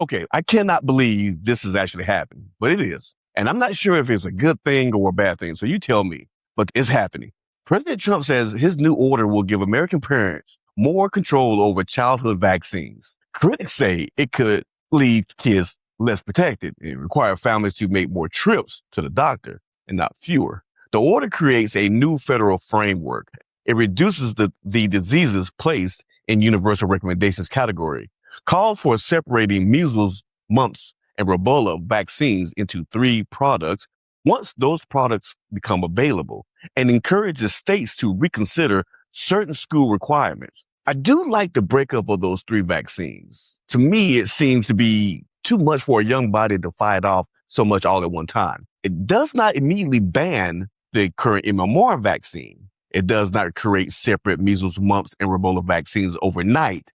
Okay, I cannot believe this is actually happening, but it is. And I'm not sure if it's a good thing or a bad thing, so you tell me, but it's happening. President Trump says his new order will give American parents more control over childhood vaccines. Critics say it could leave kids less protected and require families to make more trips to the doctor and not fewer. The order creates a new federal framework. It reduces the diseases placed in universal recommendations category, calls for separating measles, mumps, and Rubella vaccines into 3 products once those products become available, and encourages states to reconsider certain school requirements. I do like the breakup of those 3 vaccines. To me, it seems to be too much for a young body to fight off so much all at one time. It does not immediately ban the current MMR vaccine. It does not create separate measles, mumps, and Rubella vaccines overnight.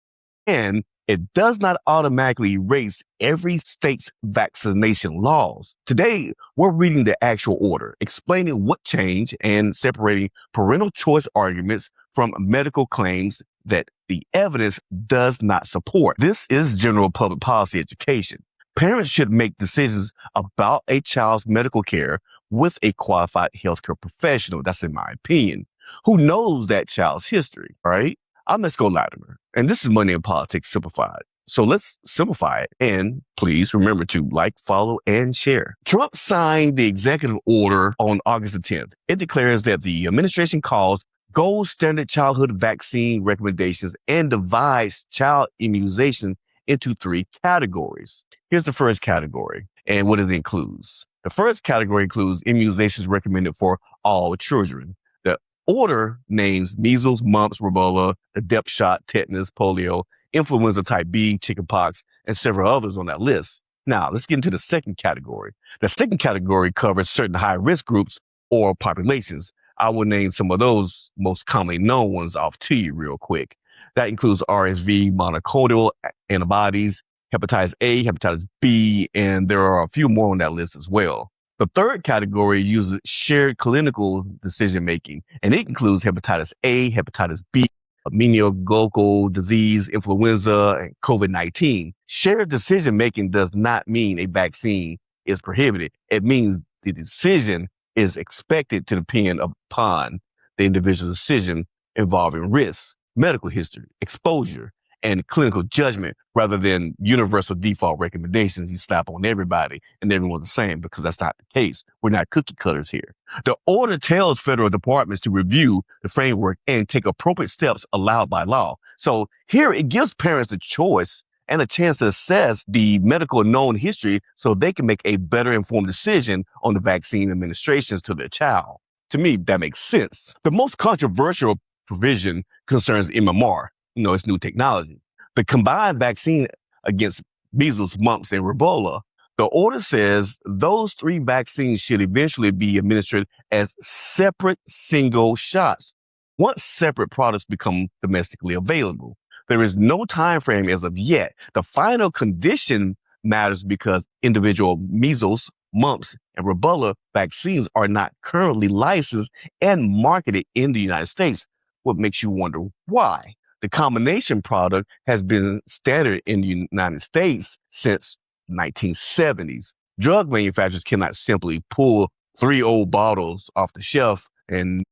And it does not automatically erase every state's vaccination laws. Today, we're reading the actual order, explaining what changed and separating parental choice arguments from medical claims that the evidence does not support. This is general public policy education. Parents should make decisions about a child's medical care with a qualified healthcare professional, that's in my opinion, who knows that child's history, right? I'm Let's Go Latimer, and this is Money in Politics Simplified. So let's simplify it, and please remember to like, follow, and share. Trump signed the executive order on August the 10th. It declares that the administration calls gold standard childhood vaccine recommendations and divides child immunization into 3 categories. Here's the first category and what it includes. The first category includes immunizations recommended for all children. The order names measles, mumps, rubella, the depth shot, tetanus, polio, influenza type B, chickenpox, and several others on that list. Now, let's get into the second category. The second category covers certain high-risk groups or populations. I will name some of those most commonly known ones off to you real quick. That includes RSV, monoclonal antibodies, hepatitis A, hepatitis B, and there are a few more on that list as well. The third category uses shared clinical decision-making, and it includes hepatitis A, hepatitis B, meningococcal disease, influenza, and COVID-19. Shared decision-making does not mean a vaccine is prohibited. It means the decision is expected to depend upon the individual's decision involving risks, medical history, exposure, and clinical judgment rather than universal default recommendations you slap on everybody and everyone's the same, because that's not the case. We're not cookie cutters here. The order tells federal departments to review the framework and take appropriate steps allowed by law. So here it gives parents the choice and a chance to assess the medical known history so they can make a better informed decision on the vaccine administrations to their child. To me, that makes sense. The most controversial provision concerns MMR. It's new technology. The combined vaccine against measles, mumps, and rubella. The order says those 3 vaccines should eventually be administered as separate single shots once separate products become domestically available. There is no time frame as of yet. The final condition matters because individual measles, mumps, and rubella vaccines are not currently licensed and marketed in the United States. What makes you wonder why? The combination product has been standard in the United States since 1970s. Drug manufacturers cannot simply pull 3 old bottles off the shelf and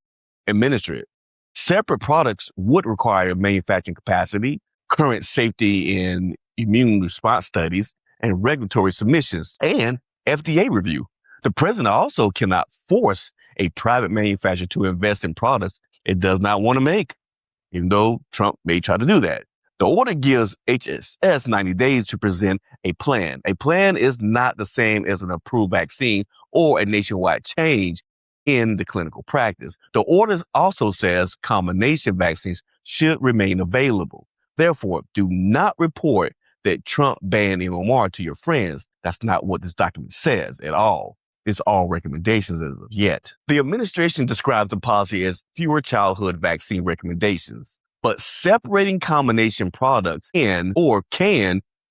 administer it. Separate products would require manufacturing capacity, current safety and immune response studies, and regulatory submissions, and FDA review. The president also cannot force a private manufacturer to invest in products it does not want to make, even though Trump may try to do that. The order gives HHS 90 days to present a plan. A plan is not the same as an approved vaccine or a nationwide change in the clinical practice. The order also says combination vaccines should remain available. Therefore, do not report that Trump banned MMR to your friends. That's not what this document says at all. It's all recommendations as of yet. The administration describes the policy as fewer childhood vaccine recommendations, but separating combination products can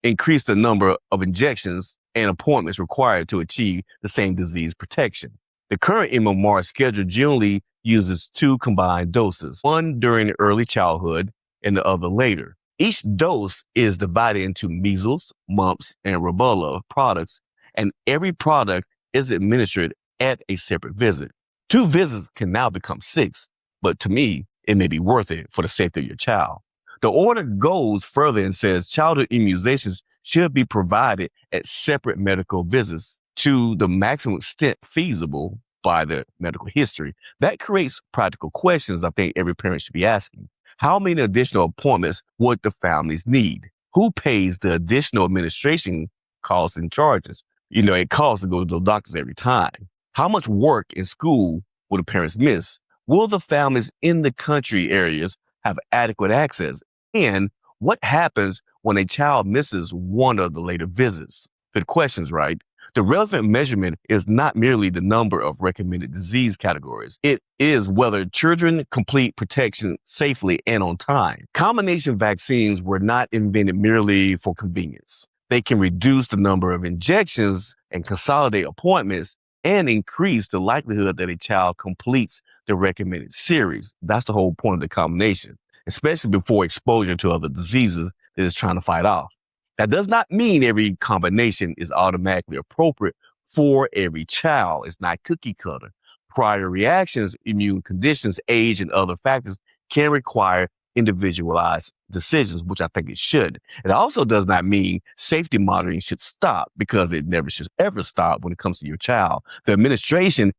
increase the number of injections and appointments required to achieve the same disease protection. The current MMR schedule generally uses 2 combined doses, one during early childhood and the other later. Each dose is divided into measles, mumps, and rubella products, and every product is administered at a separate visit. 2 visits can now become 6, but to me, it may be worth it for the safety of your child. The order goes further and says childhood immunizations should be provided at separate medical visits to the maximum extent feasible by the medical history. That creates practical questions I think every parent should be asking. How many additional appointments would the families need? Who pays the additional administration costs and charges? It costs to go to the doctors every time. How much work in school will the parents miss? Will the families in the country areas have adequate access? And what happens when a child misses one of the later visits? Good questions, right? The relevant measurement is not merely the number of recommended disease categories. It is whether children complete protection safely and on time. Combination vaccines were not invented merely for convenience. They can reduce the number of injections and consolidate appointments and increase the likelihood that a child completes the recommended series. That's the whole point of the combination, especially before exposure to other diseases that it's trying to fight off. That does not mean every combination is automatically appropriate for every child. It's not cookie cutter. Prior reactions, immune conditions, age, and other factors can require individualized decisions, which I think it should. It also does not mean safety monitoring should stop, because it never should ever stop when it comes to your child. The administration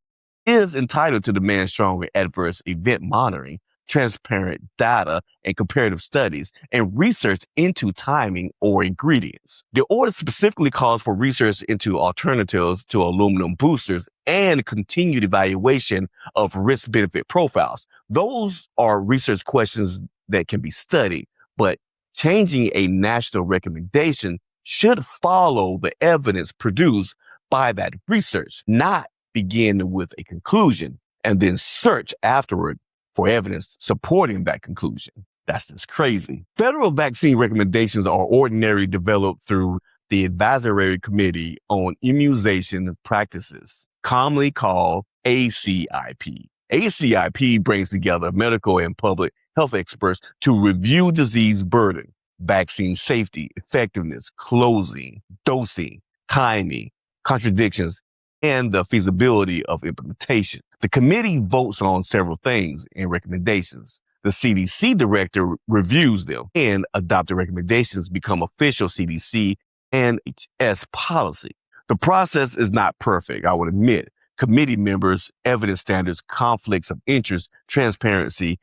is entitled to demand stronger adverse event monitoring, transparent data and comparative studies, and research into timing or ingredients. The order specifically calls for research into alternatives to aluminum boosters and continued evaluation of risk-benefit profiles. Those are research questions that can be studied, but changing a national recommendation should follow the evidence produced by that research, not begin with a conclusion and then search afterward for evidence supporting that conclusion. That's just crazy. Federal vaccine recommendations are ordinarily developed through the Advisory Committee on Immunization Practices, commonly called ACIP. ACIP brings together medical and public health experts to review disease burden, vaccine safety, effectiveness, dosing, timing, contradictions, and the feasibility of implementation. The committee votes on several things and recommendations. The CDC director reviews them, and adopted recommendations become official CDC and HS policy. The process is not perfect, I would admit. Committee members, evidence standards, conflicts of interest, transparency,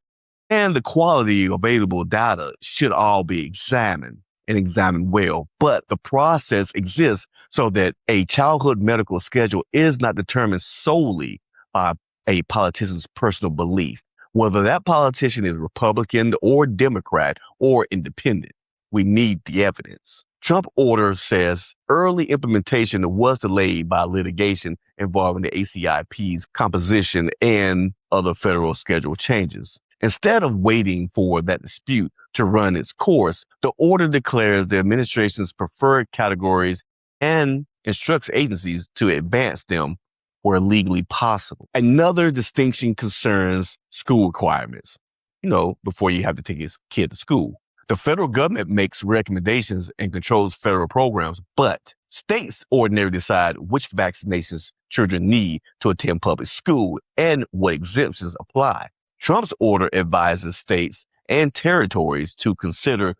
and the quality of available data should all be examined and examined well. But the process exists so that a childhood medical schedule is not determined solely by a politician's personal belief, whether that politician is Republican or Democrat or independent. We need the evidence. Trump order says early implementation was delayed by litigation involving the ACIP's composition and other federal schedule changes. Instead of waiting for that dispute to run its course, the order declares the administration's preferred categories and instructs agencies to advance them where legally possible. Another distinction concerns school requirements, before you have to take your kid to school. The federal government makes recommendations and controls federal programs, but states ordinarily decide which vaccinations children need to attend public school and what exemptions apply. Trump's order advises states and territories to consider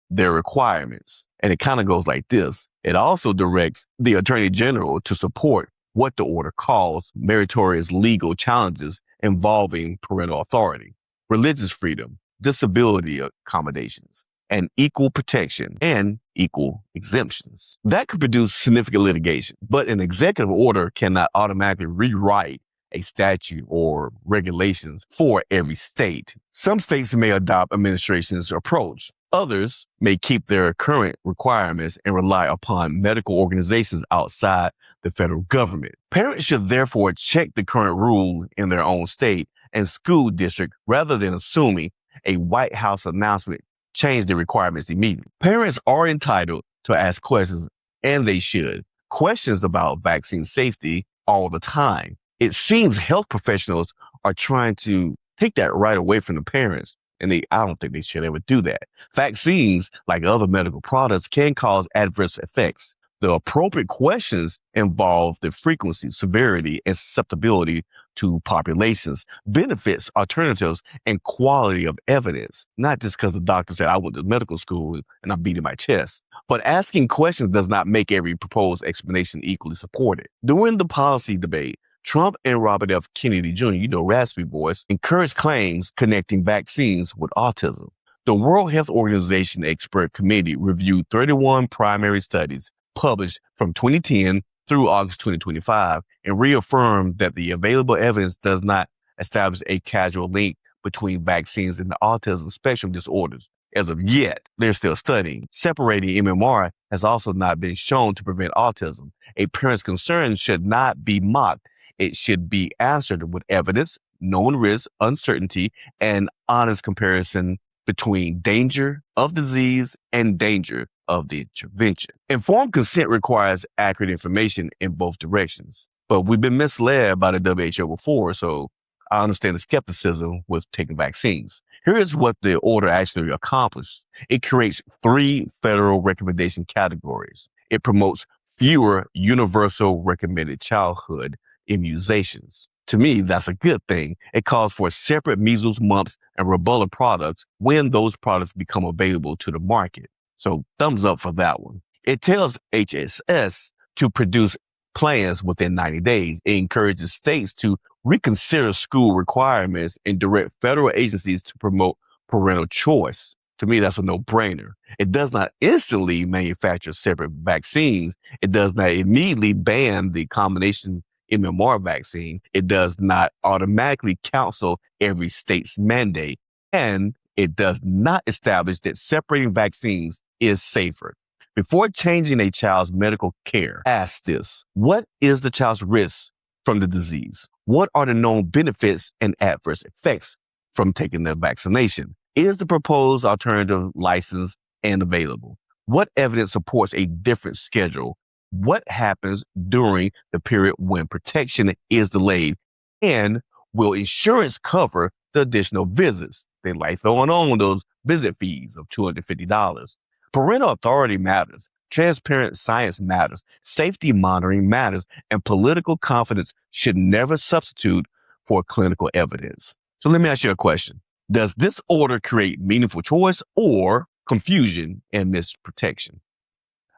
their requirements. And it kind of goes like this. It also directs the Attorney General to support what the order calls meritorious legal challenges involving parental authority, religious freedom, disability accommodations, and equal protection and equal exemptions. That could produce significant litigation, but an executive order cannot automatically rewrite a statute or regulations for every state. Some states may adopt administration's approach. Others may keep their current requirements and rely upon medical organizations outside the federal government. Parents should therefore check the current rule in their own state and school district rather than assuming a White House announcement changed the requirements immediately. Parents are entitled to ask questions, and they should. Questions about vaccine safety all the time. It seems health professionals are trying to take that right away from the parents And I don't think they should ever do that. Vaccines, like other medical products, can cause adverse effects. The appropriate questions involve the frequency, severity, and susceptibility to populations, benefits, alternatives, and quality of evidence. Not just because the doctor said, I went to medical school and I'm beating my chest. But asking questions does not make every proposed explanation equally supported. During the policy debate, Trump and Robert F. Kennedy Jr., raspy voice, encouraged claims connecting vaccines with autism. The World Health Organization Expert Committee reviewed 31 primary studies published from 2010 through August 2025 and reaffirmed that the available evidence does not establish a causal link between vaccines and the autism spectrum disorders. As of yet, they're still studying. Separating MMR has also not been shown to prevent autism. A parent's concerns should not be mocked. It should be answered with evidence, known risk, uncertainty, and honest comparison between danger of disease and danger of the intervention. Informed consent requires accurate information in both directions, but we've been misled by the WHO before, so I understand the skepticism with taking vaccines. Here is what the order actually accomplished. It creates 3 federal recommendation categories. It promotes fewer universal recommended childhood immunizations. To me, that's a good thing. It calls for separate measles, mumps, and rubella products when those products become available to the market. So thumbs up for that one. It tells HHS to produce plans within 90 days. It encourages states to reconsider school requirements and direct federal agencies to promote parental choice. To me, that's a no-brainer. It does not instantly manufacture separate vaccines. It does not immediately ban the combination MMR vaccine. It does not automatically counsel every state's mandate. And it does not establish that separating vaccines is safer. Before changing a child's medical care, ask this: what is the child's risk from the disease? What are the known benefits and adverse effects from taking the vaccination? Is the proposed alternative licensed and available? What evidence supports a different schedule? What happens during the period when protection is delayed? And will insurance cover the additional visits? They like throwing on those visit fees of $250. Parental authority matters. Transparent science matters. Safety monitoring matters. And political confidence should never substitute for clinical evidence. So let me ask you a question. Does this order create meaningful choice or confusion and misprotection?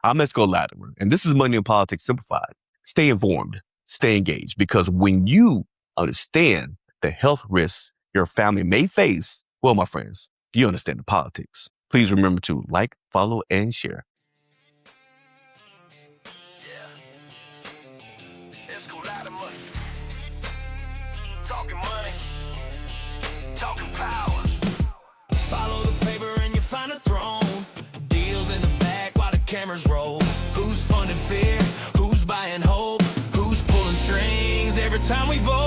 I'm Esco Latimer, and this is Money and Politics Simplified. Stay informed, stay engaged, because when you understand the health risks your family may face, well, my friends, you understand the politics. Please remember to like, follow, and share. Esco Latimer. Talking money, talking power. Follow the paper and you find a throne. Deals in the back while the cameras roll. Who's funding fear? Who's buying hope? Who's pulling strings every time we vote?